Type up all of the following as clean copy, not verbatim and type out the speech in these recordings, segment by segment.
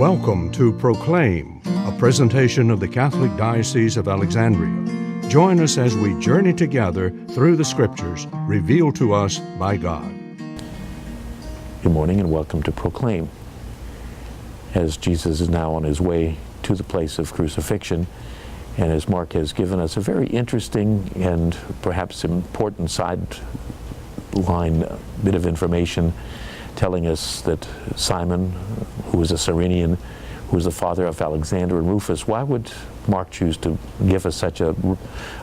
Welcome to Proclaim, a presentation of the Catholic Diocese of Alexandria. Join us as we journey together through the Scriptures revealed to us by God. Good morning and welcome to Proclaim. As Jesus is now on his way to the place of crucifixion, and as Mark has given us a very interesting and perhaps important sideline bit of information, telling us that Simon, who was a Cyrenian, who was the father of Alexander and Rufus, why would Mark choose to give us such a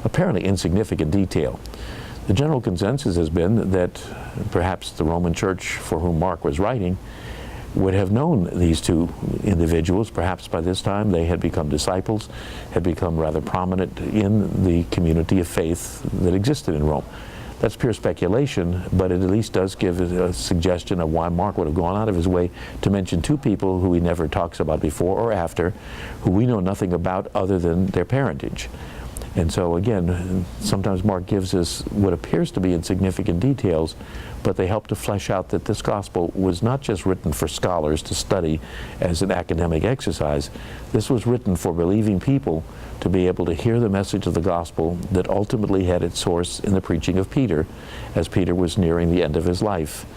apparently insignificant detail? The general consensus has been that perhaps the Roman Church for whom Mark was writing would have known these two individuals. Perhaps by this time they had become disciples, had become rather prominent in the community of faith that existed in Rome. That's pure speculation, but it at least does give a suggestion of why Mark would have gone out of his way to mention two people who he never talks about before or after, who we know nothing about other than their parentage. And so again, sometimes Mark gives us what appears to be insignificant details, but they help to flesh out that this gospel was not just written for scholars to study as an academic exercise. This was written for believing people to be able to hear the message of the gospel that ultimately had its source in the preaching of Peter, as Peter was nearing the end of his life.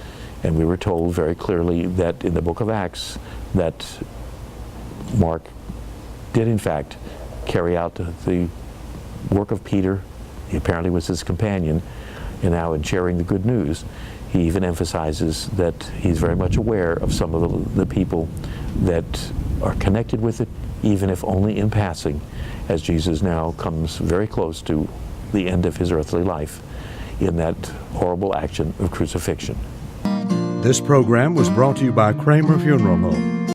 And we were told very clearly that in the book of Acts that Mark did in fact carry out the work of Peter. He apparently was his companion, and now in sharing the good news, he even emphasizes that he's very much aware of some of the people that are connected with it, even if only in passing, as Jesus now comes very close to the end of his earthly life in that horrible action of crucifixion. This program was brought to you by Kramer Funeral Home.